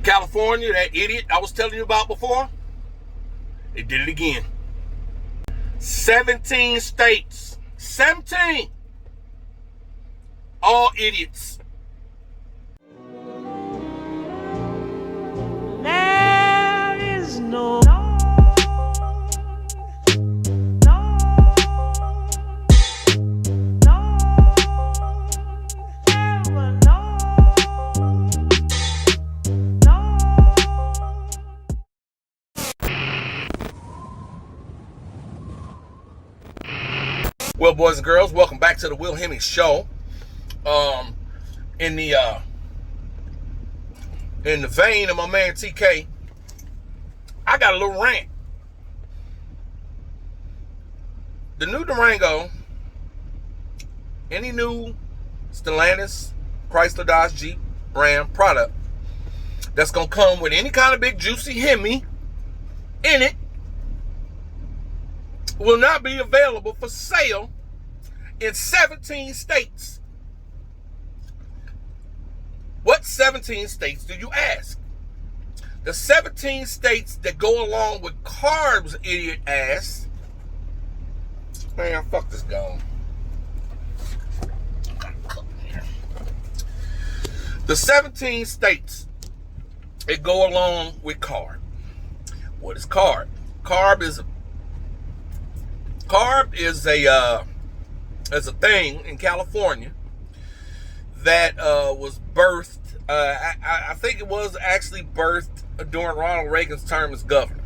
California, that idiot I was telling you about before, they did it again. 17 states. 17. All idiots. There is no Well, boys and girls, welcome back to the WilHemi show. In the vein of my man TK, I got a little rant. The new Durango, any new Stellantis, Chrysler, Dodge, Jeep, Ram product that's gonna come with any kind of big juicy Hemi in it will not be available for sale in 17 states. What 17 states do you ask? The 17 states that go along with CARB's idiot ass. Man, fuck this gone. The 17 states that go along with CARB. What is CARB? CARB is a thing in California that was birthed. I think it was actually birthed during Ronald Reagan's term as governor.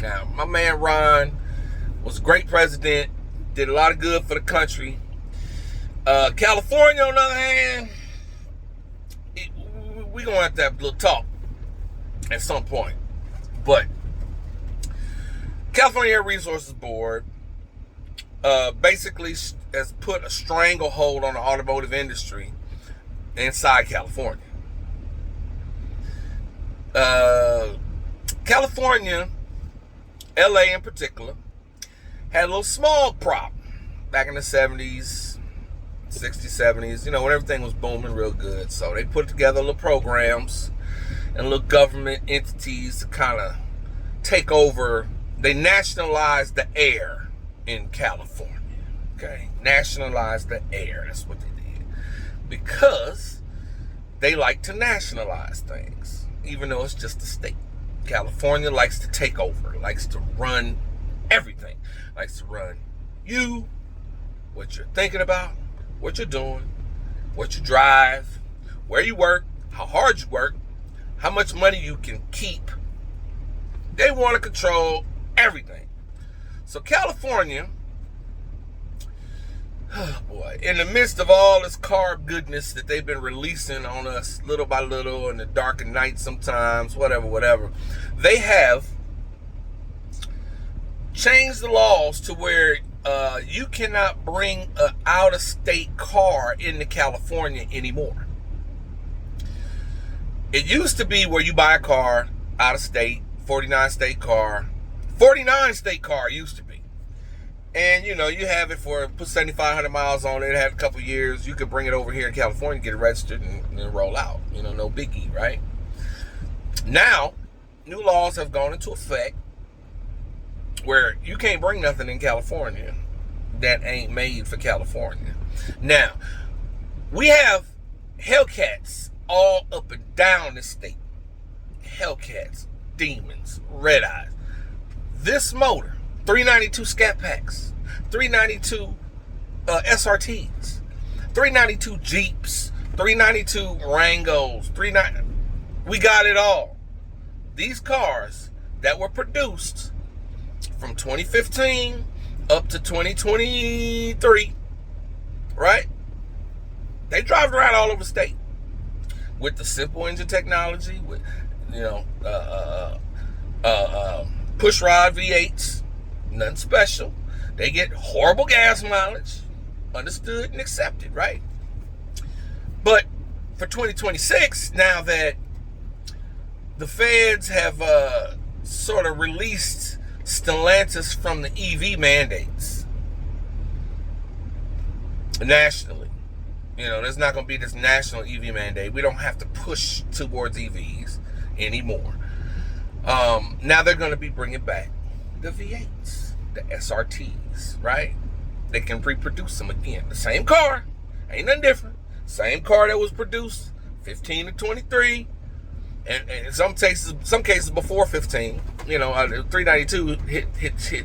Now, my man Ron was a great president, did a lot of good for the country. California, on the other hand, we're going to have a little talk at some point. But California Air Resources Board basically has put a stranglehold on the automotive industry inside California. California, LA in particular, had a little small problem back in the 70s, 60s, 70s, when everything was booming real good. So they put together little programs and little government entities to kind of take over. They nationalized the air in California. Okay, nationalized the air. That's what they did, because they like to nationalize things, even though it's just a state. California likes to take over, likes to run everything, likes to run you, what you're thinking about, what you're doing, what you drive, where you work, how hard you work, how much money you can keep. They want to control everything. So California, oh boy, in the midst of all this CARB goodness that they've been releasing on us little by little in the dark of night sometimes, whatever, they have changed the laws to where you cannot bring an out-of-state car into California anymore. It used to be where you buy a car out of state, 49 state car used to be. And, you have it for, put 7,500 miles on it, had a couple years. You could bring it over here in California, get it registered, and roll out. No biggie, right? Now, new laws have gone into effect where you can't bring nothing in California that ain't made for California. Now, we have Hellcats all up and down the state. Hellcats, demons, red eyes. This motor, 392 Scat Packs, 392 SRTs, 392 Jeeps, 392 Wrangos, we got it all. These cars that were produced from 2015 up to 2023, right? They drive around all over the state with the simple engine technology, with push rod V8s, nothing special. They get horrible gas mileage, understood and accepted, right? But for 2026, now that the feds have sort of released Stellantis from the EV mandates nationally, there's not going to be this national EV mandate. We don't have to push towards EVs. anymore. Now they're going to be bringing back the V8s, the SRTs, right? They can reproduce them again. The same car, ain't nothing different. Same car that was produced 15 to 23, and in some cases before 15. You know, 392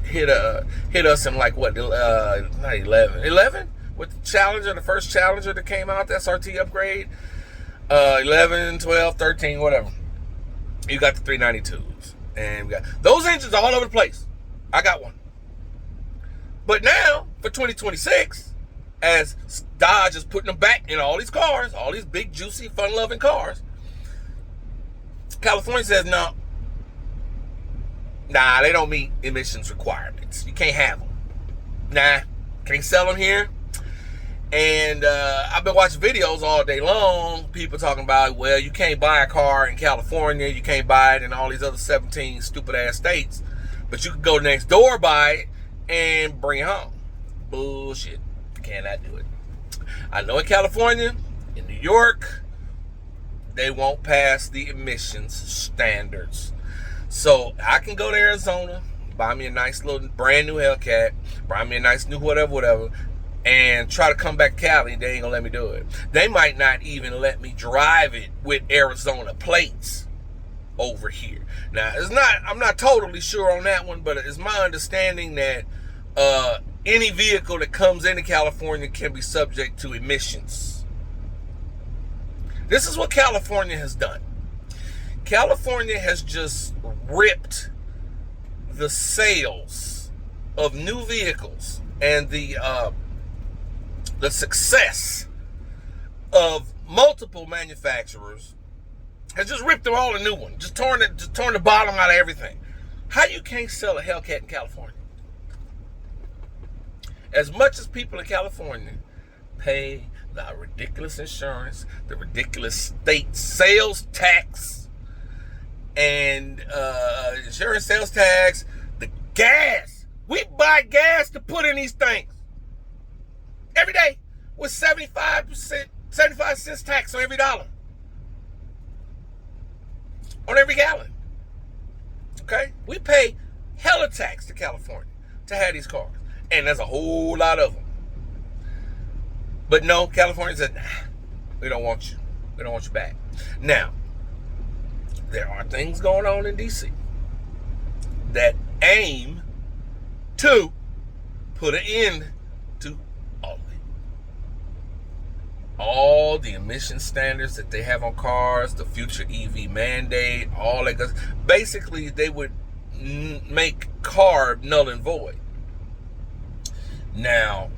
hit us in like what? Not 11 with the Challenger, the first Challenger that came out, the SRT upgrade. 11, 12, 13, whatever. You got the 392s, and we got those engines all over the place. I got one. But now, for 2026, as Dodge is putting them back in all these cars, all these big, juicy, fun-loving cars, California says, no, they don't meet emissions requirements. You can't have them. Nah, can't sell them here. And I've been watching videos all day long, people talking about, well, you can't buy a car in California, you can't buy it in all these other 17 stupid-ass states, but you can go next door, buy it, and bring it home. Bullshit. Cannot do it. I know in California, in New York, they won't pass the emissions standards. So I can go to Arizona, buy me a nice little brand new Hellcat, buy me a nice new whatever, and try to come back to Cali. They ain't gonna let me do it. They might not even let me drive it with Arizona plates over here. Now, I'm not totally sure on that one, but it's my understanding that any vehicle that comes into California can be subject to emissions. This is what California has done. California has just ripped the sales of new vehicles and the success of multiple manufacturers, has just ripped them all a new one, just torn the bottom out of everything. How you can't sell a Hellcat in California? As much as people in California pay the ridiculous insurance, the ridiculous state sales tax, and insurance sales tax, the gas. We buy gas to put in these things every day with 75 cents tax on every dollar, on every gallon. Okay? We pay hella tax to California to have these cars. And there's a whole lot of them. But no, California said, nah, we don't want you. We don't want you back. Now, there are things going on in D.C. that aim to put an end to all of it. All the emission standards that they have on cars, the future EV mandate, all that goes. Basically, they would make CARB null and void. Now,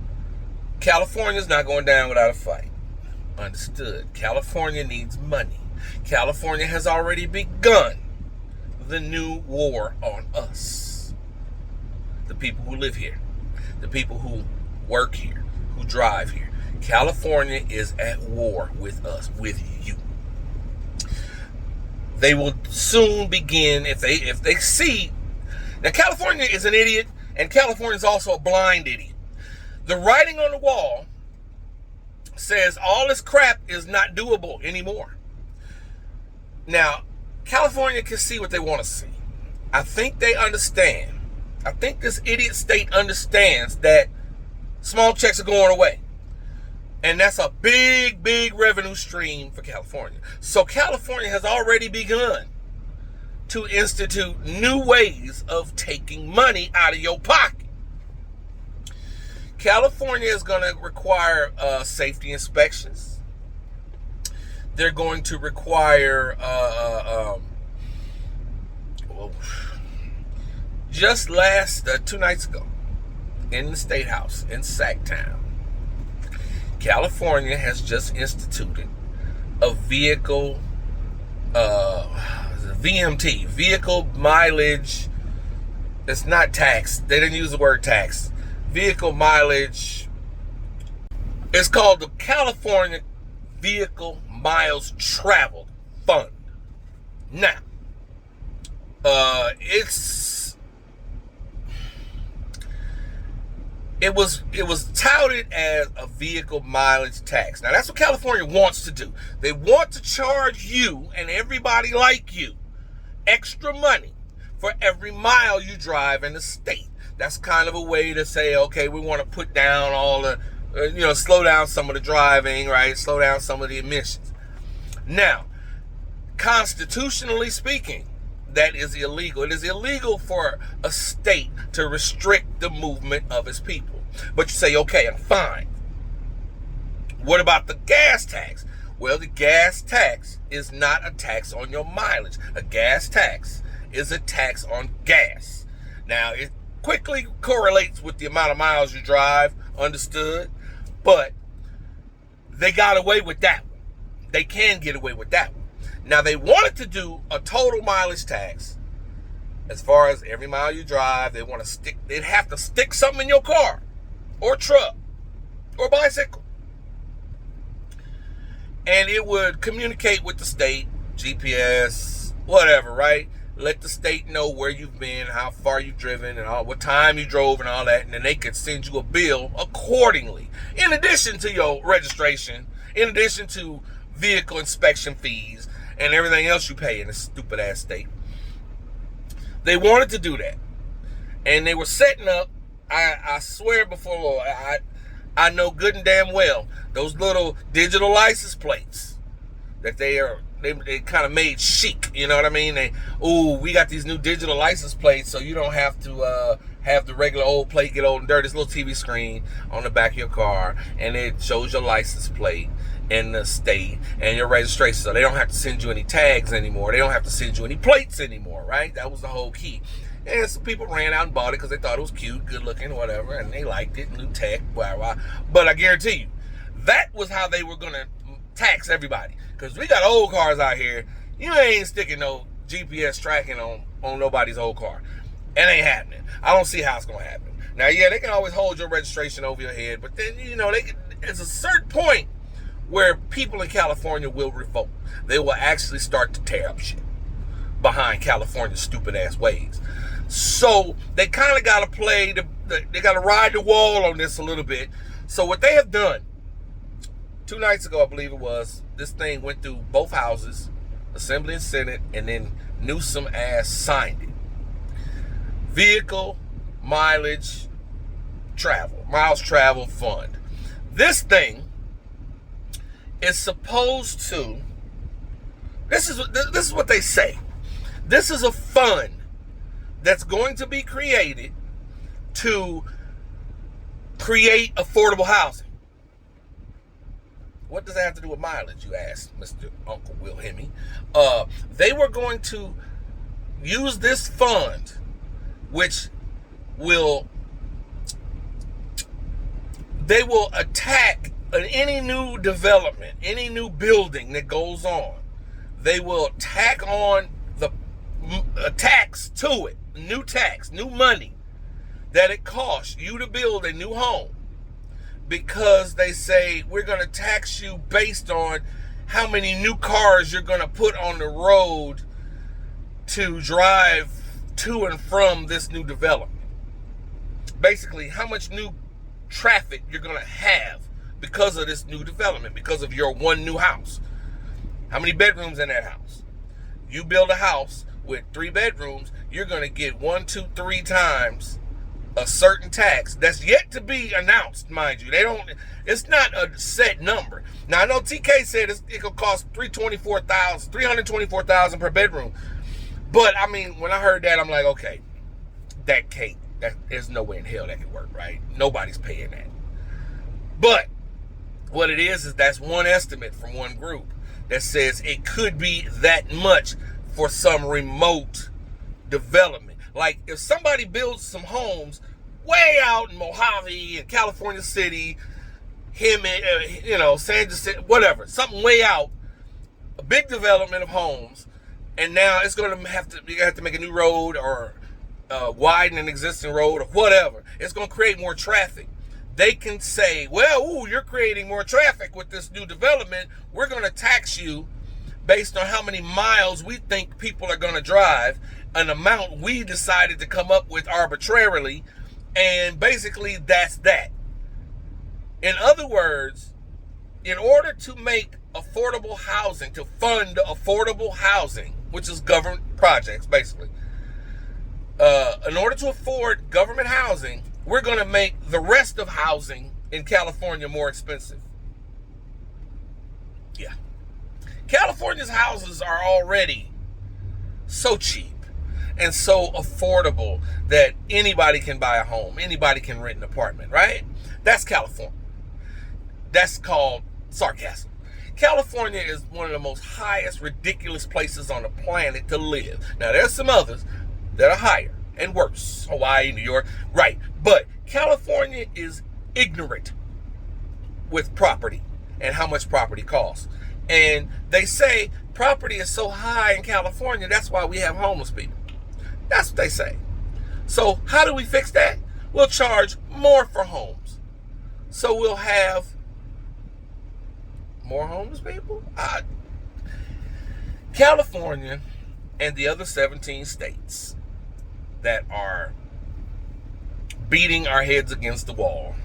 California's not going down without a fight. Understood. California needs money. California has already begun the new war on us. The people who live here. The people who work here. Who drive here. California is at war with us, with you. They will soon begin, if they see. Now, California is an idiot, and California is also a blind idiot. The writing on the wall says all this crap is not doable anymore. Now, California can see what they want to see. I think they understand. I think this idiot state understands that small checks are going away. And that's a big, big revenue stream for California. So California has already begun to institute new ways of taking money out of your pocket. California is going to require safety inspections. They're going to require just 2 nights ago in the State House in Sacktown, California has just instituted a vehicle VMT, vehicle mileage. It's not tax. They didn't use the word tax. Vehicle mileage. It's called the California Vehicle Miles Traveled Fund. Now, it was touted as a vehicle mileage tax. Now, that's what California wants to do. They want to charge you and everybody like you extra money for every mile you drive in the state. That's kind of a way to say, okay, we want to put down all the, slow down some of the driving, right? Slow down some of the emissions. Now, constitutionally speaking, that is illegal. It is illegal for a state to restrict the movement of its people. But you say, okay, I'm fine. What about the gas tax? Well, the gas tax is not a tax on your mileage. A gas tax is a tax on gas. Now, it quickly correlates with the amount of miles you drive, understood, but they got away with that one. They can get away with that one. Now, they wanted to do a total mileage tax as far as every mile you drive. They'd have to stick something in your car or truck or bicycle. And it would communicate with the state, GPS, whatever, right? Let the state know where you've been, how far you've driven, and what time you drove and all that. And then they could send you a bill accordingly. In addition to your registration, in addition to vehicle inspection fees, and everything else you pay in this stupid ass state. They wanted to do that. And they were setting up, I swear before Lord, I know good and damn well, those little digital license plates that they kind of made chic, you know what I mean? We got these new digital license plates, so you don't have to have the regular old plate get old and dirty. This little TV screen on the back of your car, and it shows your license plate in the state and your registration, so they don't have to send you any tags anymore. They don't have to send you any plates anymore, right? That was the whole key. And some people ran out and bought it because they thought it was cute, good looking, whatever, and they liked it, new tech, blah, blah. But I guarantee you, that was how they were going to tax everybody. Because we got old cars out here, you ain't sticking no GPS tracking on nobody's old car. It ain't happening. I don't see how it's going to happen. Now, yeah, they can always hold your registration over your head, but then, there's a certain point where people in California will revolt. They will actually start to tear up shit behind California's stupid ass ways. So they kind of got to they got to ride the wall on this a little bit. So what they have done, 2 nights ago, I believe it was, this thing went through both houses, Assembly and Senate, and then Newsom ass signed it. Vehicle mileage miles travel fund. This thing is supposed to, this is what they say. This is a fund that's going to be created to create affordable housing. What does that have to do with mileage, you ask, Mr. Uncle WilHemi? They were going to use this fund, which they will attack any new development, any new building that goes on. They will tack on a tax to it, new money that it costs you to build a new home, because they say we're going to tax you based on how many new cars you're going to put on the road to drive to and from this new development. Basically, how much new traffic you're going to have because of this new development, because of your one new house. How many bedrooms in that house? You build a house with 3 bedrooms, you're going to get 1, 2, 3 times a certain tax that's yet to be announced, mind you. It's not a set number. Now, I know TK said it could cost $324,000 per bedroom. But, I mean, when I heard that, I'm like, okay, there's no way in hell that could work, right? Nobody's paying that. But what it is that's one estimate from one group that says it could be that much for some remote development. Like, if somebody builds some homes way out in Mojave and California City, San Jose, whatever, something way out, a big development of homes, and now it's going to you have to make a new road or widen an existing road or whatever. It's going to create more traffic. They can say, well, you're creating more traffic with this new development. We're going to tax you based on how many miles we think people are going to drive, an amount we decided to come up with arbitrarily, and basically that's that. In other words, in order to make affordable housing, to fund affordable housing, which is government projects, basically. In order to afford government housing, we're going to make the rest of housing in California more expensive. Yeah. California's houses are already so cheap and so affordable that anybody can buy a home. Anybody can rent an apartment, right? That's California. That's called sarcasm. California is one of the most highest, ridiculous places on the planet to live. Now, there's some others that are higher and worse. Hawaii, New York, right. But California is ignorant with property and how much property costs. And they say property is so high in California, that's why we have homeless people. That's what they say. So how do we fix that? We'll charge more for homes. So we'll have more homeless people? California and the other 17 states that are beating our heads against the wall.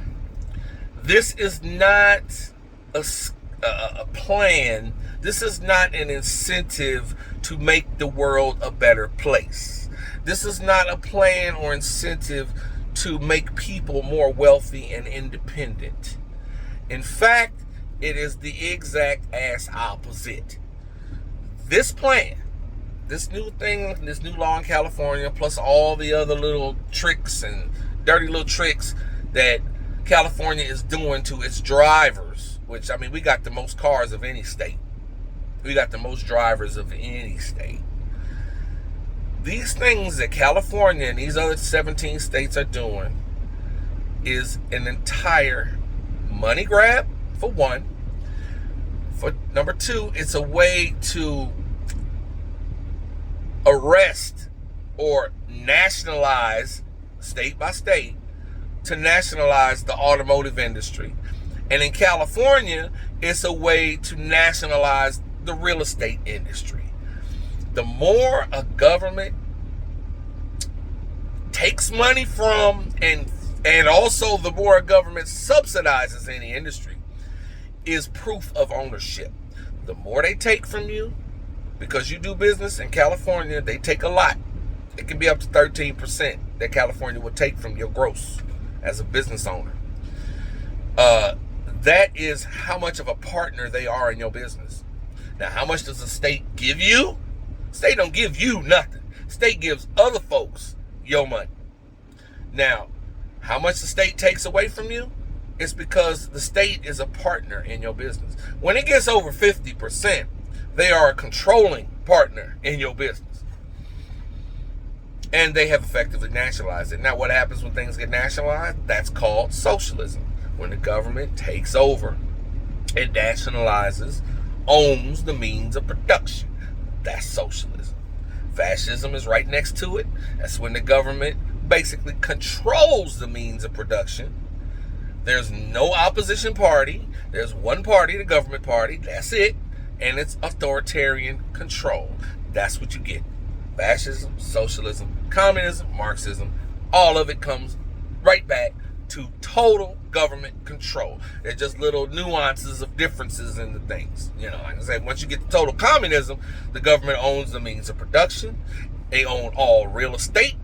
This is not a plan. This is not an incentive to make the world a better place. This is not a plan or incentive to make people more wealthy and independent. In fact, it is the exact ass opposite. This plan, this new thing, this new law in California, plus all the other little tricks and dirty little tricks that California is doing to its drivers, which, I mean, we got the most cars of any state. We got the most drivers of any state. These things that California and these other 17 states are doing is an entire money grab, for one. For number two, it's a way to arrest or nationalize, state by state, to nationalize the automotive industry. And in California, it's a way to nationalize the real estate industry. The more a government takes money from, and also the more a government subsidizes any industry, is proof of ownership. The more they take from you, because you do business in California, they take a lot. It can be up to 13% that California will take from your gross as a business owner. That is how much of a partner they are in your business. Now, how much does the state give you? State don't give you nothing. State gives other folks your money. Now, how much the state takes away from you? It's because the state is a partner in your business. When it gets over 50%, they are a controlling partner in your business. And they have effectively nationalized it. Now, what happens when things get nationalized? That's called socialism. When the government takes over, it nationalizes, owns the means of production. That's socialism. Fascism is right next to it. That's when the government basically controls the means of production. There's no opposition party. There's one party, the government party. That's it. And it's authoritarian control. That's what you get. Fascism, socialism, communism, Marxism, all of it comes right back to total government control. There's just little nuances of differences in the things. You know, like I said, once you get to total communism, the government owns the means of production. They own all real estate.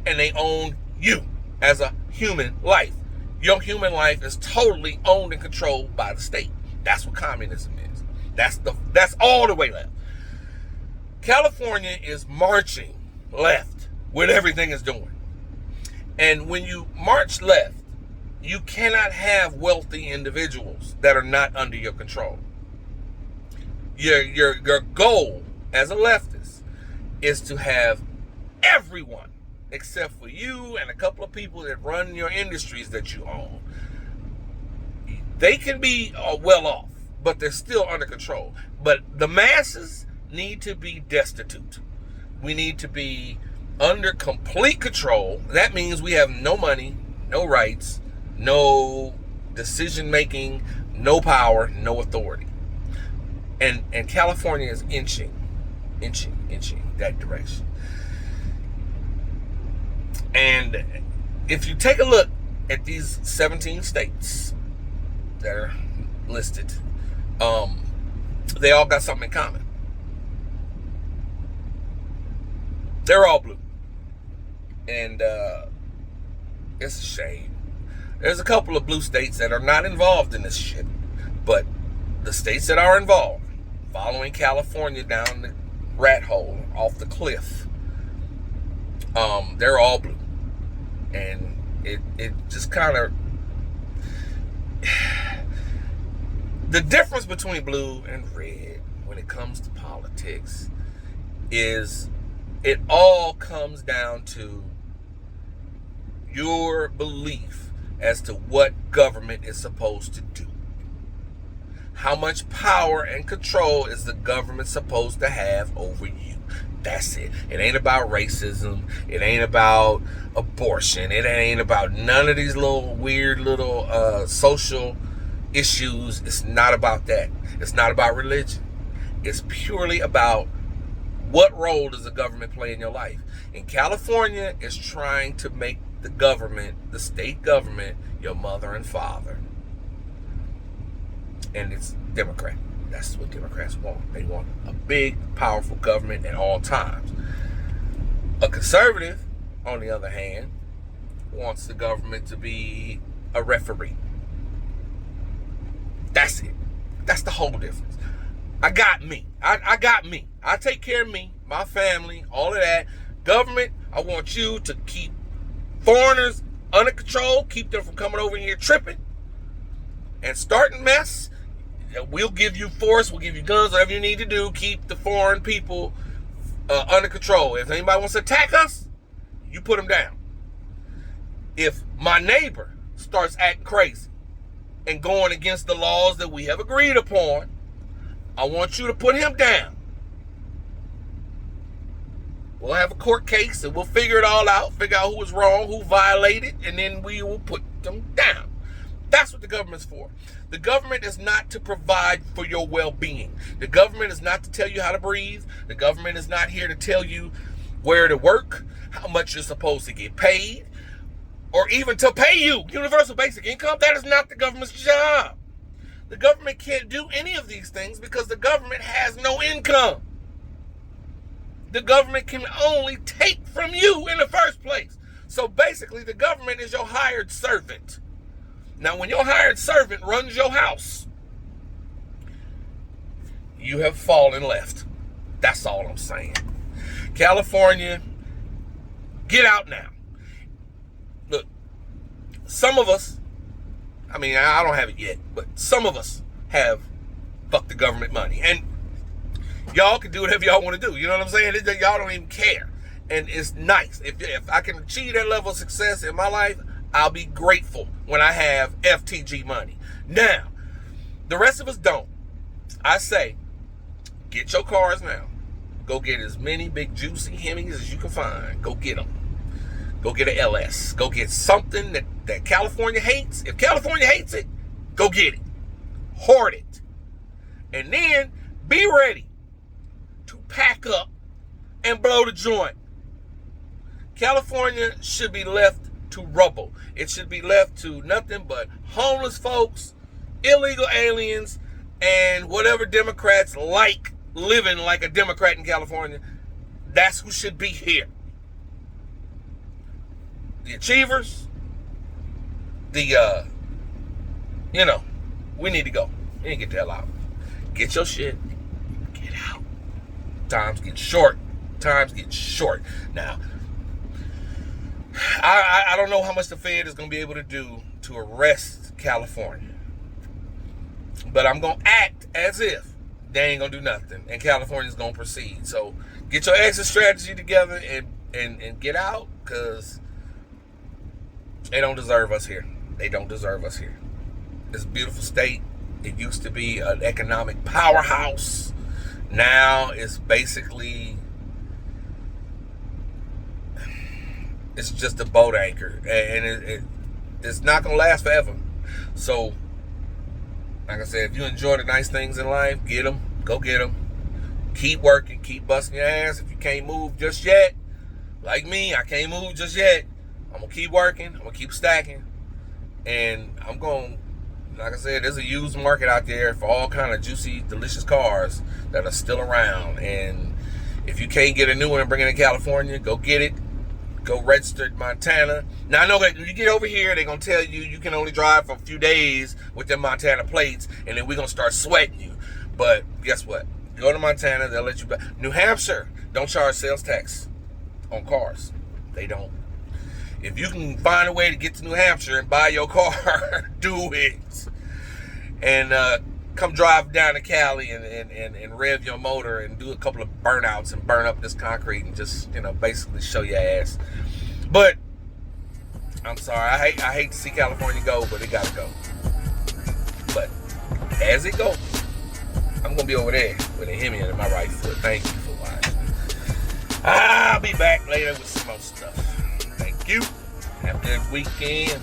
And they own you as a human life. Your human life is totally owned and controlled by the state. That's what communism is. That's all the way left. California is marching left with everything it's doing. And when you march left, you cannot have wealthy individuals that are not under your control. Your goal as a leftist is to have everyone, except for you and a couple of people that run your industries that you own. They can be well off, but they're still under control. But the masses need to be destitute. We need to be under complete control. That means we have no money, no rights, no decision making, no power, no authority. And California is inching that direction. And if you take a look at these 17 states that are listed, they all got something in common. They're all blue. And it's a shame. There's a couple of blue states that are not involved in this shit. But the states that are involved, following California down the rat hole, off the cliff, they're all blue. And it just kind of... The difference between blue and red when it comes to politics is it all comes down to your belief as to what government is supposed to do. How much power and control is the government supposed to have over you? That's it. It ain't about racism. It ain't about abortion. It ain't about none of these little weird little social issues. It's not about that. It's not about religion. It's purely about what role does the government play in your life. And California is trying to make the government, the state government, your mother and father. And it's Democrat. That's what Democrats want. They want a big, powerful government at all times. A conservative, on the other hand, wants the government to be a referee. That's it. That's the whole difference. I got me. I got me. I take care of me, my family, all of that. Government, I want you to keep foreigners under control, keep them from coming over here tripping and starting mess. We'll give you force, we'll give you guns, whatever you need to do. Keep the foreign people under control. If anybody wants to attack us, you put them down. If my neighbor starts acting crazy and going against the laws that we have agreed upon, I want you to put him down. We'll have a court case and we'll figure it all out, figure out who was wrong, who violated, and then we will put them down. That's what the government's for. The government is not to provide for your well-being. The government is not to tell you how to breathe. The government is not here to tell you where to work, how much you're supposed to get paid, or even to pay you universal basic income. That is not the government's job. The government can't do any of these things because the government has no income. The government can only take from you in the first place. So basically, the government is your hired servant. Now, when your hired servant runs your house, you have fallen left. That's all I'm saying. California, get out now. Look, some of us, I mean, I don't have it yet, but some of us have fucked the government money. And y'all can do whatever y'all want to do. You know what I'm saying? Y'all don't even care. And it's nice. If I can achieve that level of success in my life, I'll be grateful when I have FTG money. Now, the rest of us don't. I say, get your cars now. Go get as many big juicy Hemis as you can find. Go get them. Go get an LS. Go get something that California hates. If California hates it, go get it. Hoard it. And then be ready to pack up and blow the joint. California should be left to rubble. It should be left to nothing but homeless folks, illegal aliens, and whatever Democrats like living like a Democrat in California. That's who should be here. The achievers, we need to go. We need to get the hell out. Get your shit. Get out. Times get short. Now, I don't know how much the Fed is going to be able to do to arrest California. But I'm going to act as if they ain't going to do nothing. And California's going to proceed. So get your exit strategy together and get out, because they don't deserve us here. They don't deserve us here. It's a beautiful state. It used to be an economic powerhouse. Now it's basically... it's just a boat anchor, and it's not going to last forever. So, like I said, if you enjoy the nice things in life, get them. Go get them. Keep working. Keep busting your ass. If you can't move just yet, like me, I can't move just yet. I'm going to keep working. I'm going to keep stacking. And I'm going, like I said, there's a used market out there for all kind of juicy, delicious cars that are still around. And If you can't get a new one and bring it in California, go get it. Go register in Montana. Now I know that when you get over here, they're gonna tell you can only drive for a few days with them Montana plates, and then we're gonna start sweating you. But guess what? Go to Montana, they'll let you back. New Hampshire don't charge sales tax on cars. They don't. If you can find a way to get to New Hampshire and buy your car, do it. And come drive down to Cali and rev your motor and do a couple of burnouts and burn up this concrete and just, basically show your ass. But I'm sorry, I hate to see California go, but it gotta go. But as it goes, I'm gonna be over there with a Hemi in my right foot. Thank you for watching. I'll be back later with some more stuff. Thank you. Have a good weekend.